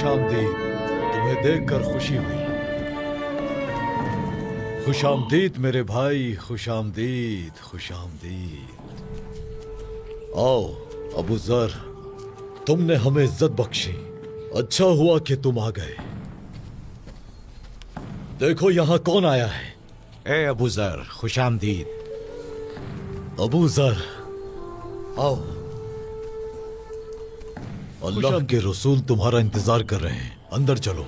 खुशामदीद। तुम्हें देखकर खुशी हुई। खुशामदीद मेरे भाई, खुशामदीद खुशामदीद। आओ अबू जर, तुमने हमें इज्जत बख्शी। अच्छा हुआ कि तुम आ गए। देखो यहां कौन आया है। ए अबू जर, खुशामदीद। अबू जर आओ। अल्लाह के रसूल तुम्हारा इंतजार कर रहे हैं, अंदर चलो।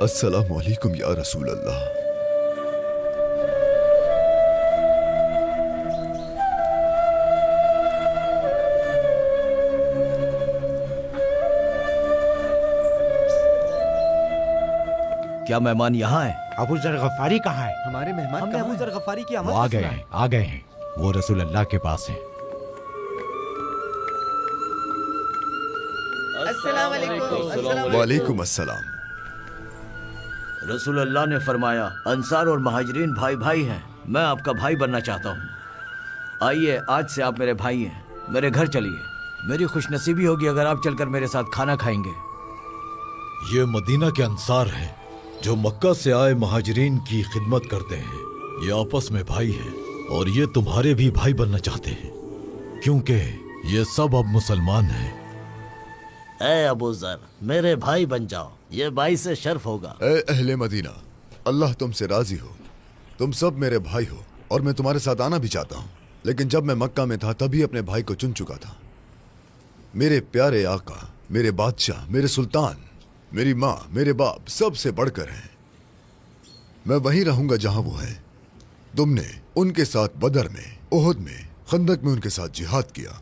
अस्सलामु अलैकुम या रसूल अल्लाह। क्या मेहमान यहाँ है? अबू जर गफारी कहाँ है? हमारे मेहमान हमने अबू जर गफारी की आमद वो आ का गए सुना है। हैं, आ गए हैं। वो रसूल अल्लाह के पास हैं। वालेकुम अस्सलाम। रसूल अल्लाह ने फरमाया अंसार और महाजरीन भाई भाई हैं। मैं आपका भाई बनना चाहता हूँ। आइए, आज से आप मेरे भाई हैं। मेरे घर चलिए। मेरी खुशनसीबी होगी अगर आप चलकर मेरे साथ खाना खाएंगे। ये मदीना के अंसार हैं जो मक्का से आए महाजरीन की खिदमत करते हैं। ये आपस में भाई हैं और ये तुम्हारे भी भाई बनना चाहते हैं क्योंकि ये सब अब मुसलमान हैं। ए अबू जर, मेरे भाई बन जाओ, ये भाई से शर्फ होगा। ए अहले मदीना, अल्लाह तुमसे राजी हो। तुम सब मेरे भाई हो और मैं तुम्हारे साथ आना भी चाहता हूँ, लेकिन जब मैं मक्का में था तभी अपने भाई को चुन चुका था। मेरे प्यारे आका, मेरे बादशाह, मेरे सुल्तान, मेरी माँ, मेरे बाप सबसे बढ़कर हैं। मैं वहीं रहूंगा जहां वो है। तुमने उनके साथ बदर में, ओहद में, खंदक में उनके साथ जिहाद किया।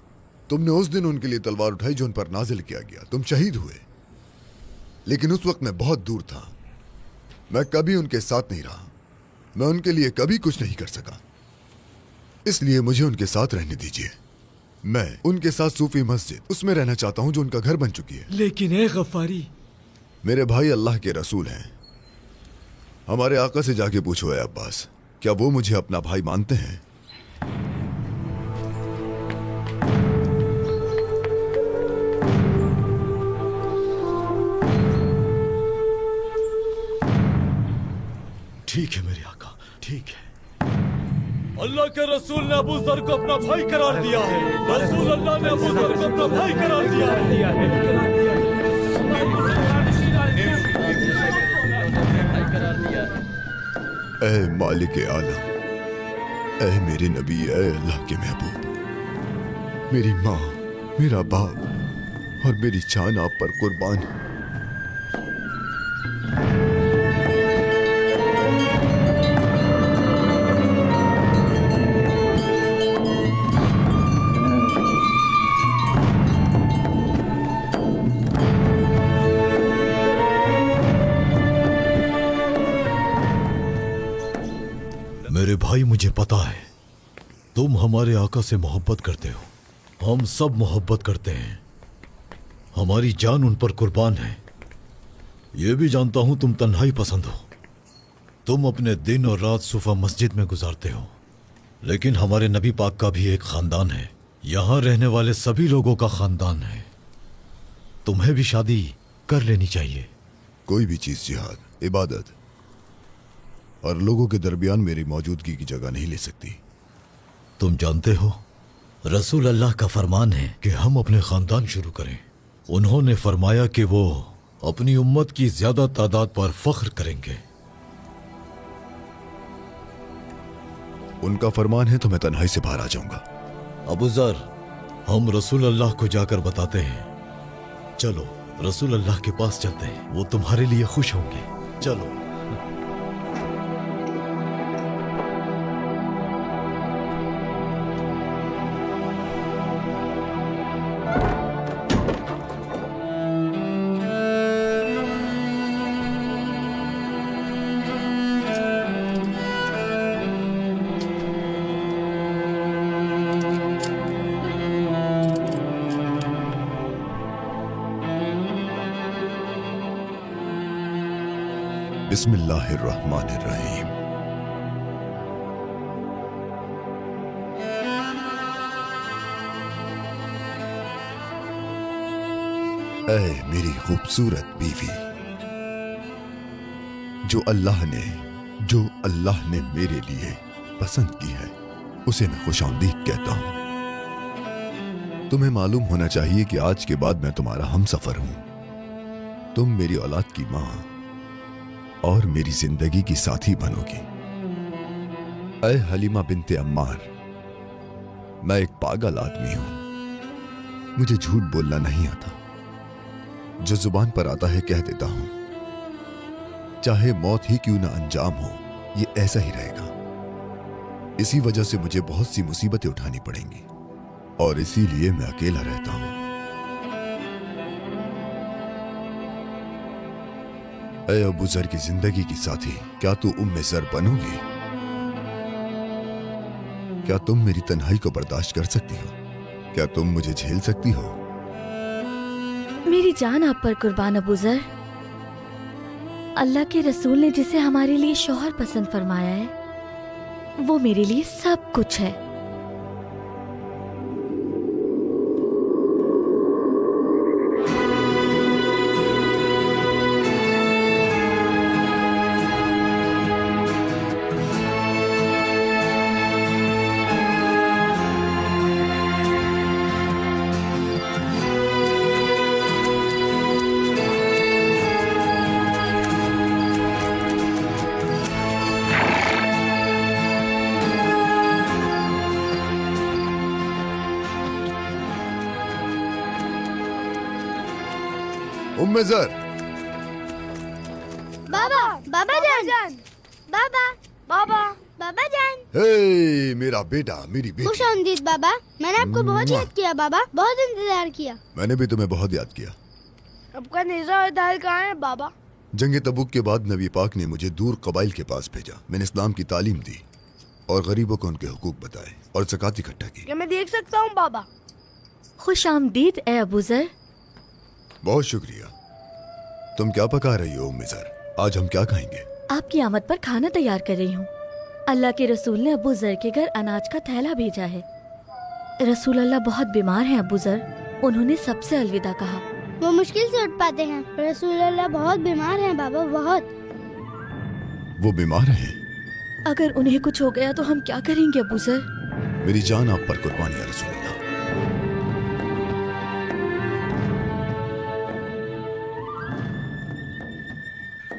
तुमने उस दिन उनके लिए तलवार उठाई जो उन पर नाजिल किया गया। तुम शहीद हुए, लेकिन उस वक्त मैं बहुत दूर था। मैं कभी उनके साथ नहीं रहा। मैं उनके लिए कभी कुछ नहीं कर सका, इसलिए मुझे उनके साथ रहने दीजिए। मैं उनके साथ सूफी मस्जिद उसमें रहना चाहता हूं जो उनका घर बन चुकी है। लेकिन ए गफारी, मेरे भाई अल्लाह के रसूल हैं। हमारे आका से जाके पूछो है अब्बास, क्या वो मुझे अपना भाई मानते हैं? ठीक है मेरे आका, ठीक है। अल्लाह के रसूल ने अबू जर को अपना भाई करार दिया है। रसूल अल्लाह ने अबू जर को अपना भाई करार दिया है। ऐ मालिक आलम, ऐ मेरे नबी, ऐ अल्लाह के महबूब, मेरी माँ, मेरा बाप और मेरी जान आप पर कुर्बान है। मेरे भाई, मुझे पता है तुम हमारे आका से मोहब्बत करते हो। हम सब मोहब्बत करते हैं। हमारी जान उन पर कुर्बान है। ये भी जानता हूं तुम तन्हाई पसंद हो। तुम अपने दिन और रात सुफा मस्जिद में गुजारते हो, लेकिन हमारे नबी पाक का भी एक खानदान है। यहां रहने वाले सभी लोगों का खानदान है। तुम्हें भी शादी कर लेनी चाहिए। कोई भी चीज जिहाद, इबादत और लोगों के दरमियान मेरी मौजूदगी की जगह नहीं ले सकती। तुम जानते हो रसूल अल्लाह का फरमान है कि हम अपने खानदान शुरू करें। उन्होंने फरमाया कि वो अपनी उम्मत की ज्यादा तादाद पर फख्र करेंगे। उनका फरमान है तो मैं तन्हाई से बाहर आ जाऊंगा। अबू जर, हम रसूल अल्लाह को जाकर बताते हैं। चलो रसूल अल्लाह के पास चलते हैं, वो तुम्हारे लिए खुश होंगे। चलो। बिस्मिल्लाहिर्रहमानिर्रहीम। ऐ मेरी खूबसूरत बीवी, जो अल्लाह ने मेरे लिए पसंद की है उसे मैं खुशामदीद कहता हूं। तुम्हें मालूम होना चाहिए कि आज के बाद मैं तुम्हारा हमसफर हूं। तुम मेरी औलाद की मां और मेरी जिंदगी की साथी बनोगी। ऐ हलीमा बिनते अम्मार, मैं एक पागल आदमी हूं। मुझे झूठ बोलना नहीं आता। जो जुबान पर आता है कह देता हूं। चाहे मौत ही क्यों ना अंजाम हो, ये ऐसा ही रहेगा। इसी वजह से मुझे बहुत सी मुसीबतें उठानी पड़ेंगी और इसीलिए मैं अकेला रहता हूं। ऐ अबू जर की जिंदगी की साथी, क्या तू उम्मे जर बनोगी? क्या तुम मेरी तन्हाई को बर्दाश्त कर सकती हो? क्या तुम मुझे झेल सकती हो? मेरी जान आप पर कुर्बान अबू जर। अल्लाह के रसूल ने जिसे हमारे लिए शौहर पसंद फरमाया है, वो मेरे लिए सब कुछ है। उम्मे जर, बाबा, बाबा जान, बाबा, बाबा, बाबा जान। हे मेरा बेटा, मेरी बेटी। खुश आमदीद बाबा। मैंने आपको बहुत याद किया बाबा, बहुत इंतजार किया। मैंने भी तुम्हें बहुत याद किया। आपका नेज़ा और दाल कहाँ है बाबा? जंग तबूक के बाद नबी पाक ने मुझे दूर कबाइल के पास भेजा। मैंने इस्लाम की तालीम दी और गरीबों को उनके हुकूक बताए और ज़कात इकट्ठा की। क्या मैं देख सकता हूँ बाबा? खुश आमदीद ए अबू जर। बहुत शुक्रिया। तुम क्या पका रही हो उम्मे जर? आज हम क्या खाएंगे? आपकी आमद पर खाना तैयार कर रही हूँ। अल्लाह के रसूल ने अबू जर के घर अनाज का थैला भेजा है। रसूल अल्लाह बहुत बीमार हैं अबू जर। उन्होंने सबसे अलविदा कहा। वो मुश्किल से उठ पाते हैं। रसूल अल्लाह बहुत बीमार हैं बाबा, बहुत। वो बीमार हैं? अगर उन्हें कुछ हो गया तो हम क्या करेंगे अबू जर? मेरी जान आप पर कुर्बान या रसूल अल्लाह।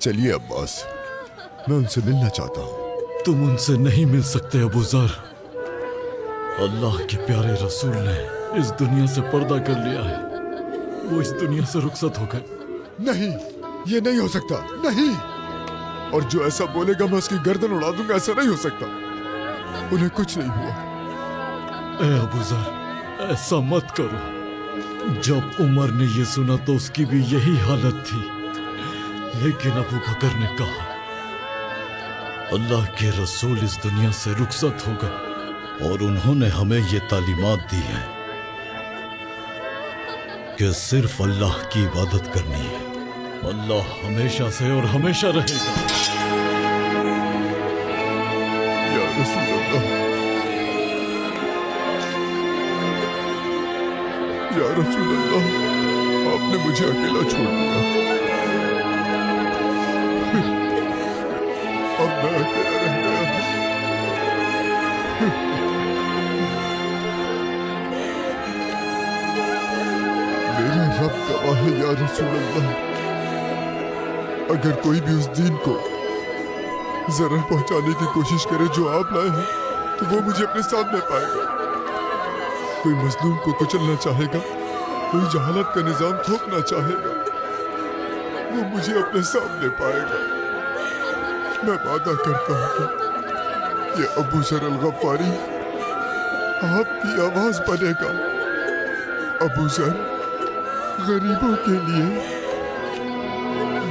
चलिए अब्बास, मैं उनसे मिलना चाहता हूँ। तुम उनसे नहीं मिल सकते अबू जर। अल्लाह के प्यारे रसूल ने इस दुनिया से पर्दा कर लिया है। वो इस दुनिया से रुखसत हो गए। नहीं, ये नहीं हो सकता, नहीं। और जो ऐसा बोलेगा मैं उसकी गर्दन उड़ा दूंगा। ऐसा नहीं हो सकता। उन्हें कुछ नहीं हुआ। ए अबू जर, ऐसा मत करो। जब उमर ने ये सुना तो उसकी भी यही हालत थी, लेकिन अबू बकर ने कहा अल्लाह के रसूल इस दुनिया से रुखसत हो गए और उन्होंने हमें ये तालीमात दी है कि सिर्फ अल्लाह की इबादत करनी है। अल्लाह हमेशा से और हमेशा रहेगा। या रसूल अल्लाह, या रसूल अल्लाह, आपने मुझे अकेला छोड़ दिया। अब मैं अकेला रह गया। मेरा रब गवाह है या रसूल अल्लाह, अगर कोई भी उस दीन को जरा पहुंचाने की कोशिश करे जो आप लाए हैं, तो वो मुझे अपने सामने पाएगा। कोई मजलूम को कुचलना चाहेगा, कोई जहालत का निजाम थोपना चाहेगा, वो मुझे अपने सामने पाएगा। मैं वादा करता हूँ कि ये अबू जर अल गफ्फारी आपकी आवाज बनेगा। अबू जर गरीबों के लिए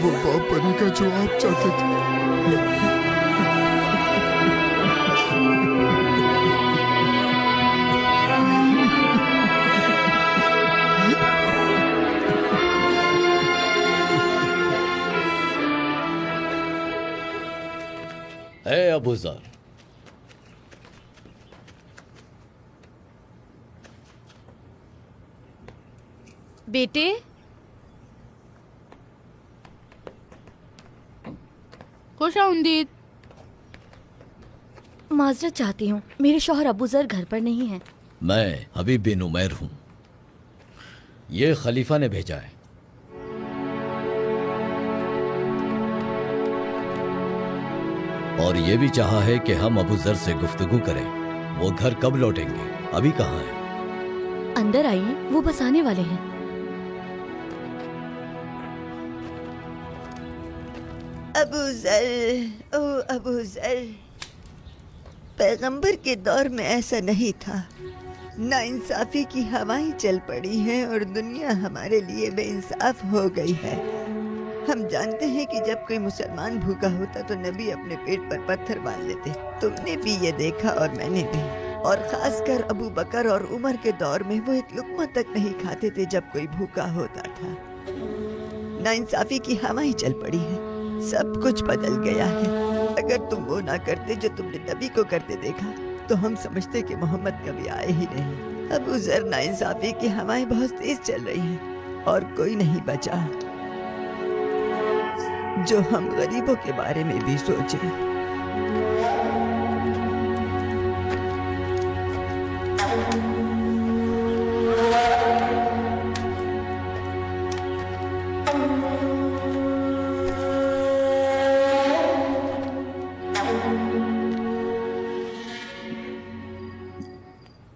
वो बाप बनेगा जो आप चाहते थे। ए अबू जर, बेटे, खुश आमदीद। माजरत चाहती हूँ, मेरे शौहर अबू जर घर पर नहीं है। मैं हबीब बिन उमैर हूं। ये खलीफा ने भेजा है। और ये भी चाहा है कि हम अबू जर से गुफ्तगू करें। वो घर कब लौटेंगे? अभी कहाँ है? अंदर आइए, वो बस आने वाले हैं। अबू जर, ओ अबू जर, पैगंबर के दौर में ऐसा नहीं था। नाइंसाफी की हवाएं चल पड़ी हैं और दुनिया हमारे लिए बेइंसाफ हो गई है। हम जानते हैं कि जब कोई मुसलमान भूखा होता तो नबी अपने पेट पर पत्थर बांध लेते। तुमने भी ये देखा और मैंने भी। और खासकर अबू बकर और उमर के दौर में वो एक लुक़मा तक नहीं खाते थे जब कोई भूखा होता था। नाइंसाफी की हवाएं चल पड़ी है, सब कुछ बदल गया है। अगर तुम वो ना करते जो तुमने नबी को करते देखा तो हम समझते कि मोहम्मद कभी आए ही नहीं। अबू जर, नाइंसाफी की हवाएं बहुत तेज चल रही हैं और कोई नहीं बचा जो हम गरीबों के बारे में भी सोचे।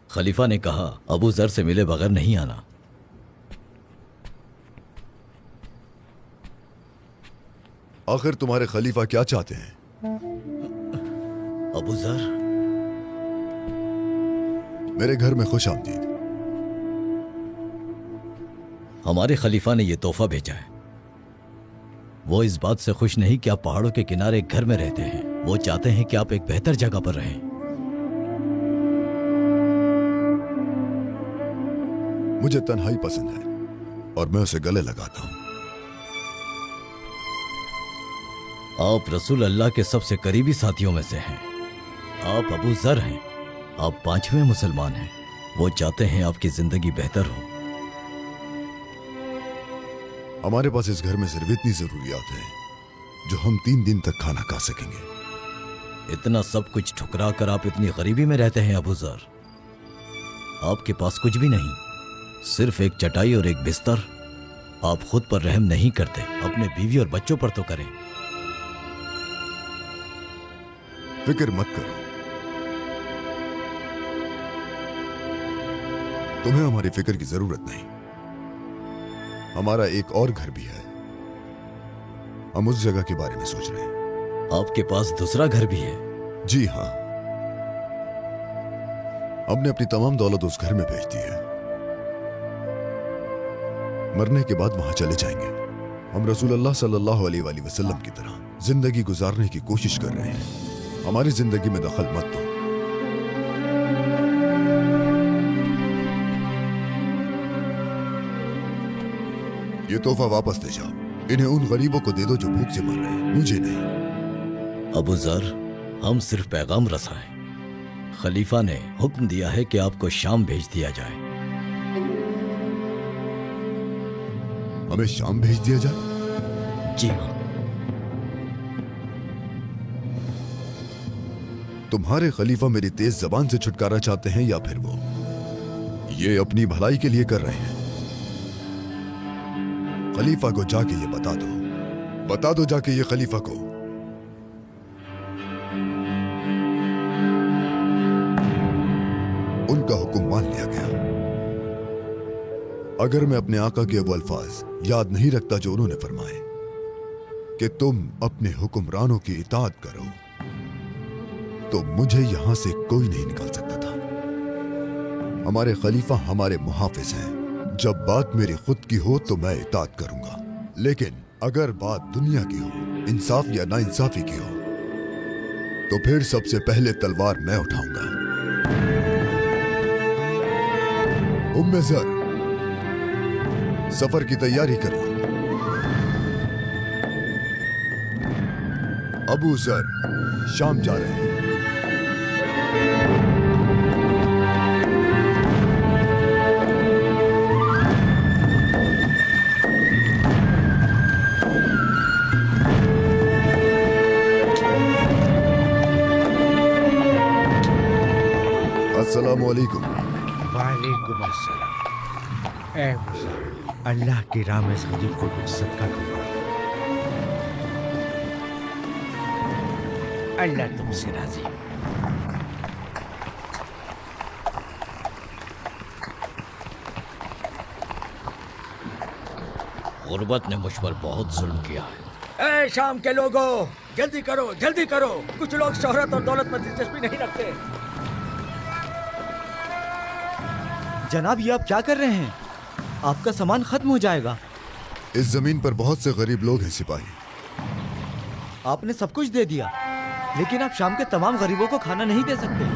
खलीफा ने कहा अबू जर से मिले बगैर नहीं आना। आखिर तुम्हारे खलीफा क्या चाहते हैं? अबू जर, मेरे घर में खुश आमदीद। हमारे खलीफा ने यह तोहफा भेजा है। वो इस बात से खुश नहीं कि आप पहाड़ों के किनारे एक घर में रहते हैं। वो चाहते हैं कि आप एक बेहतर जगह पर रहें। मुझे तन्हाई पसंद है और मैं उसे गले लगाता हूं। आप रसूल अल्लाह के सबसे करीबी साथियों में से हैं। आप अबू जर हैं। आप 5वें मुसलमान हैं। वो चाहते हैं आपकी जिंदगी बेहतर हो। हमारे पास इस घर में सिर्फ इतनी जरूरियात है जो हम 3 दिन तक खाना खा सकेंगे। इतना सब कुछ ठुकरा कर आप इतनी गरीबी में रहते हैं अबू जर। आपके पास कुछ भी नहीं, सिर्फ एक चटाई और एक बिस्तर। आप खुद पर रहम नहीं करते, अपने बीवी और बच्चों पर तो करें। फिक्र मत करो, तुम्हें हमारी फिक्र की जरूरत नहीं। हमारा एक और घर भी है, हम उस जगह के बारे में सोच रहे हैं। आपके पास दूसरा घर भी है? जी हाँ, हमने अपनी तमाम दौलत उस घर में भेज दी है। मरने के बाद वहां चले जाएंगे। हम रसूल अल्लाह सल्लल्लाहु अलैहि वसल्लम की तरह जिंदगी गुजारने की कोशिश कर रहे हैं। हमारी जिंदगी में दखल मत दो। ये तोहफा वापस ले जाओ। इन्हें उन गरीबों को दे दो जो भूख से मर रहे हैं, मुझे नहीं। अबू जर, हम सिर्फ पैगाम रसाएं। खलीफा ने हुक्म दिया है कि आपको शाम भेज दिया जाए। हमें शाम भेज दिया जाए? जी हाँ। तुम्हारे खलीफा मेरी तेज जबान से छुटकारा चाहते हैं या फिर वो ये अपनी भलाई के लिए कर रहे हैं? खलीफा को जाके ये बता दो जाके ये खलीफा को। उनका हुक्म मान लिया गया। अगर मैं अपने आका के वो अल्फाज याद नहीं रखता जो उन्होंने फरमाए कि तुम अपने हुक्मरानों की इताअत करो, तो मुझे यहां से कोई नहीं निकाल सकता था। हमारे खलीफा हमारे मुहाफिज हैं। जब बात मेरी खुद की हो तो मैं इताअत करूंगा, लेकिन अगर बात दुनिया की हो, इंसाफ या नाइंसाफी की हो, तो फिर सबसे पहले तलवार मैं उठाऊंगा। उम्मे ज़र, सफर की तैयारी कर लो। अबू ज़र शाम जा रहे हैं। अस्सलामु अलैकुम। वालेकुम अस्सलाम। ए मुसा, अल्लाह की राह में इस गरीब को कुछ सदका करो। अल्लाह तुमसे राजी। गुर्बत ने मुझ पर बहुत जुल्म किया है। ए शाम के लोगों, जल्दी करो, जल्दी करो। कुछ लोग शोहरत और दौलत में दिलचस्पी नहीं रखते। जनाब, ये आप क्या कर रहे हैं? आपका सामान खत्म हो जाएगा। इस जमीन पर बहुत से गरीब लोग हैं सिपाही। आपने सब कुछ दे दिया, लेकिन आप शाम के तमाम गरीबों को खाना नहीं दे सकते।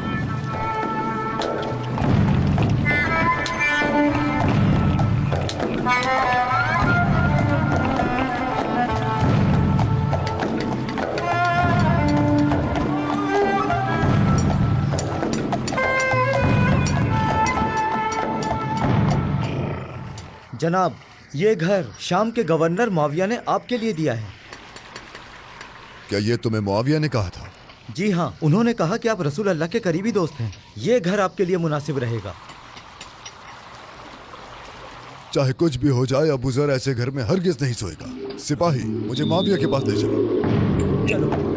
जनाब, ये घर शाम के गवर्नर मुआविया ने आपके लिए दिया है। क्या ये तुम्हें मुआविया ने कहा था? जी हाँ, उन्होंने कहा कि आप रसूल अल्लाह के करीबी दोस्त हैं। ये घर आपके लिए मुनासिब रहेगा। चाहे कुछ भी हो जाए, अबू ज़र ऐसे घर में हरगिज नहीं सोएगा। सिपाही, मुझे मुआविया के पास ले चलो। चलो।